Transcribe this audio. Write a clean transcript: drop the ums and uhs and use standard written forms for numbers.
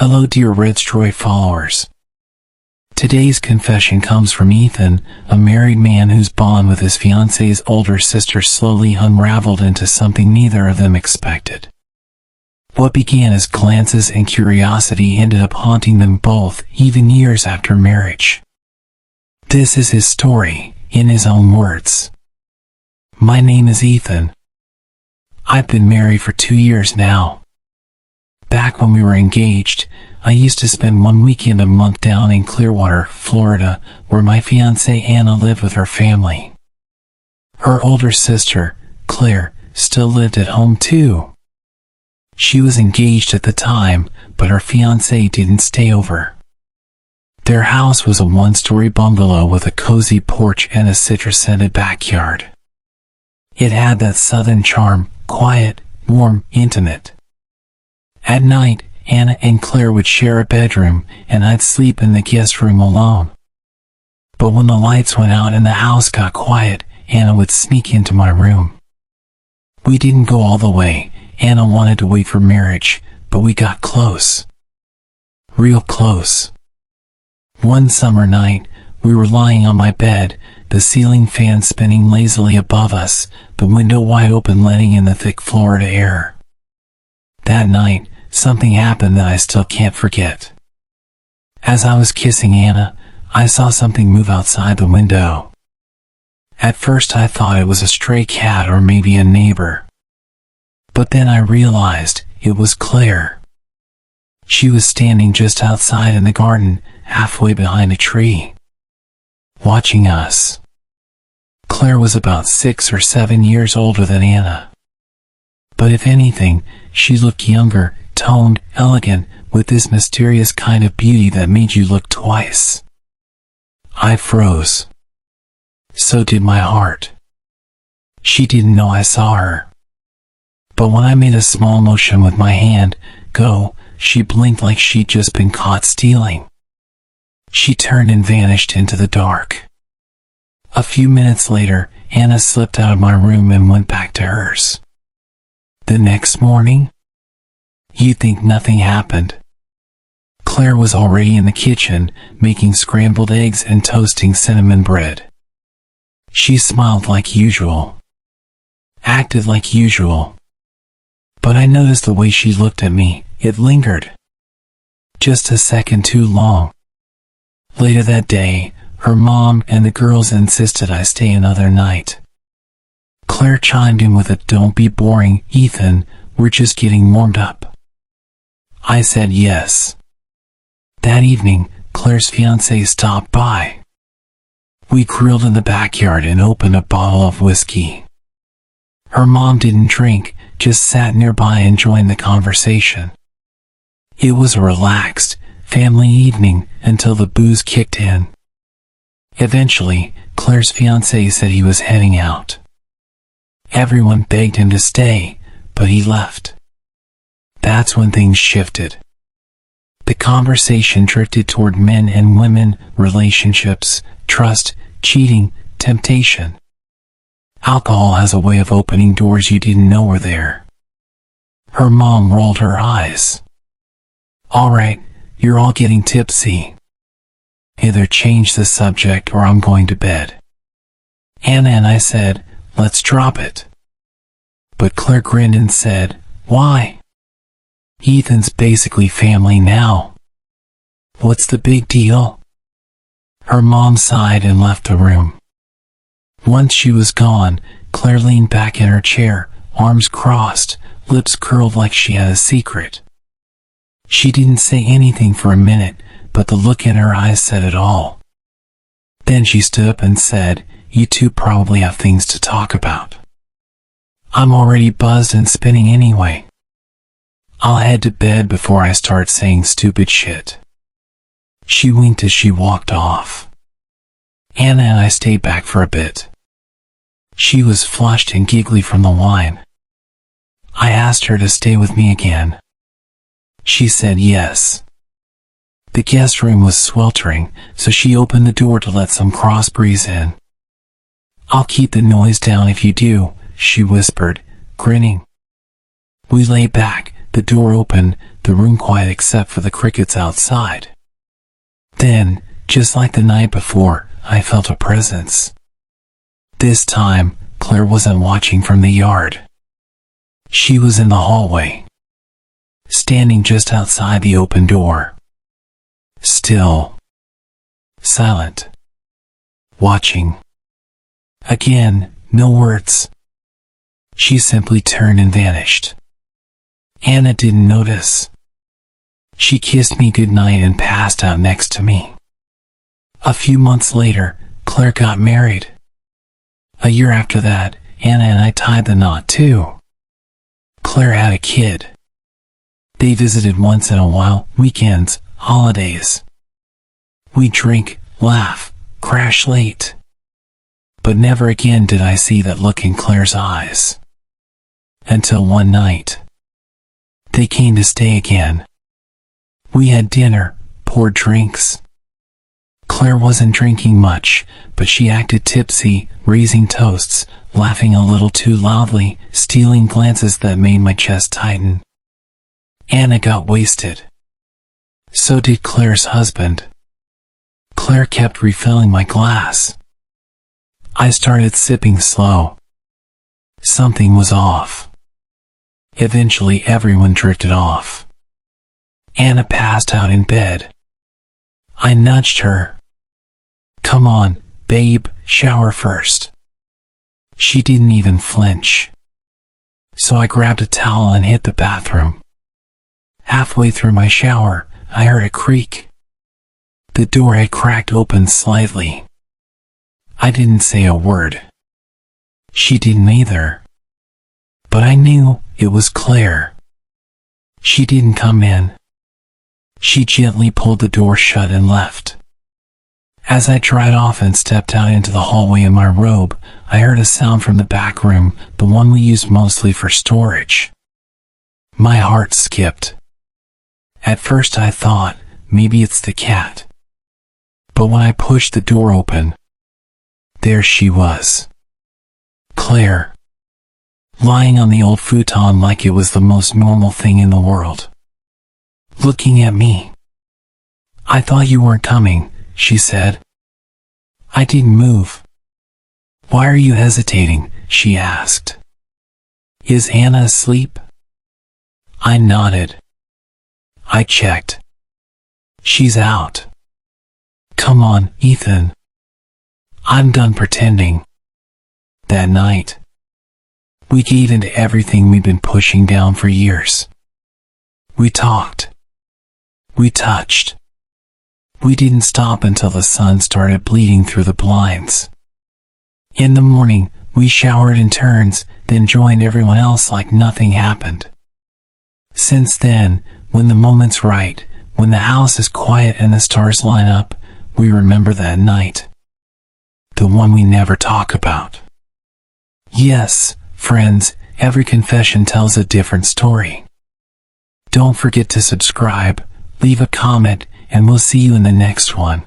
Hello dear Red Stroy followers. Today's confession comes from Ethan, a married man whose bond with his fiance's older sister slowly unraveled into something neither of them expected. What began as glances and curiosity ended up haunting them both, even years after marriage. This is his story, in his own words. My name is Ethan. I've been married for 2 years now. Back when we were engaged, I used to spend one weekend a month down in Clearwater, Florida, where my fiancée Anna lived with her family. Her older sister, Claire, still lived at home too. She was engaged at the time, but her fiancé didn't stay over. Their house was a one-story bungalow with a cozy porch and a citrus-scented backyard. It had that southern charm, quiet, warm, intimate. At night, Anna and Claire would share a bedroom, and I'd sleep in the guest room alone. But when the lights went out and the house got quiet, Anna would sneak into my room. We didn't go all the way. Anna wanted to wait for marriage, but we got close. Real close. One summer night, we were lying on my bed, the ceiling fan spinning lazily above us, the window wide open letting in the thick Florida air. That night, something happened that I still can't forget. As I was kissing Anna, I saw something move outside the window. At first I thought it was a stray cat or maybe a neighbor. But then I realized it was Claire. She was standing just outside in the garden, halfway behind a tree, watching us. Claire was about 6 or 7 years older than Anna. But if anything, she looked younger, toned, elegant, with this mysterious kind of beauty that made you look twice. I froze. So did my heart. She didn't know I saw her. But when I made a small motion with my hand, go, she blinked like she'd just been caught stealing. She turned and vanished into the dark. A few minutes later, Anna slipped out of my room and went back to hers. The next morning, you'd think nothing happened. Claire was already in the kitchen, making scrambled eggs and toasting cinnamon bread. She smiled like usual. Acted like usual. But I noticed the way she looked at me, it lingered. Just a second too long. Later that day, her mom and the girls insisted I stay another night. Claire chimed in with a "Don't be boring, Ethan, we're just getting warmed up." I said yes. That evening, Claire's fiancé stopped by. We grilled in the backyard and opened a bottle of whiskey. Her mom didn't drink, just sat nearby enjoying the conversation. It was a relaxed, family evening until the booze kicked in. Eventually, Claire's fiancé said he was heading out. Everyone begged him to stay, but he left. That's when things shifted. The conversation drifted toward men and women, relationships, trust, cheating, temptation. Alcohol has a way of opening doors you didn't know were there. Her mom rolled her eyes. "All right, you're all getting tipsy. Either change the subject or I'm going to bed." Anna and I said, "Let's drop it." But Claire grinned and said, "Why? Ethan's basically family now. What's the big deal?" Her mom sighed and left the room. Once she was gone, Claire leaned back in her chair, arms crossed, lips curled like she had a secret. She didn't say anything for a minute, but the look in her eyes said it all. Then she stood up and said, "You two probably have things to talk about. I'm already buzzed and spinning anyway. I'll head to bed before I start saying stupid shit." She winked as she walked off. Anna and I stayed back for a bit. She was flushed and giggly from the wine. I asked her to stay with me again. She said yes. The guest room was sweltering, so she opened the door to let some cross breeze in. "I'll keep the noise down if you do," she whispered, grinning. We lay back, the door open, the room quiet except for the crickets outside. Then, just like the night before, I felt a presence. This time, Claire wasn't watching from the yard. She was in the hallway, standing just outside the open door. Still. Silent. Watching. Again, no words. She simply turned and vanished. Anna didn't notice. She kissed me goodnight and passed out next to me. A few months later, Claire got married. A year after that, Anna and I tied the knot too. Claire had a kid. They visited once in a while, weekends, holidays. We drink, laugh, crash late. But never again did I see that look in Claire's eyes. Until one night. They came to stay again. We had dinner, poured drinks. Claire wasn't drinking much, but she acted tipsy, raising toasts, laughing a little too loudly, stealing glances that made my chest tighten. Anna got wasted. So did Claire's husband. Claire kept refilling my glass. I started sipping slow. Something was off. Eventually everyone drifted off. Anna passed out in bed. I nudged her. "Come on, babe, shower first." She didn't even flinch. So I grabbed a towel and hit the bathroom. Halfway through my shower, I heard a creak. The door had cracked open slightly. I didn't say a word. She didn't either. But I knew it was Claire. She didn't come in. She gently pulled the door shut and left. As I dried off and stepped out into the hallway in my robe, I heard a sound from the back room, the one we used mostly for storage. My heart skipped. At first I thought, maybe it's the cat. But when I pushed the door open, there she was. Claire. Lying on the old futon like it was the most normal thing in the world. Looking at me. "I thought you weren't coming," she said. I didn't move. "Why are you hesitating?" she asked. "Is Anna asleep?" I nodded. I checked. "She's out." "Come on, Ethan. I'm done pretending." That night, we gave into everything we'd been pushing down for years. We talked. We touched. We didn't stop until the sun started bleeding through the blinds. In the morning, we showered in turns, then joined everyone else like nothing happened. Since then, when the moment's right, when the house is quiet and the stars line up, we remember that night. The one we never talk about. Yes, friends, every confession tells a different story. Don't forget to subscribe, leave a comment, and we'll see you in the next one.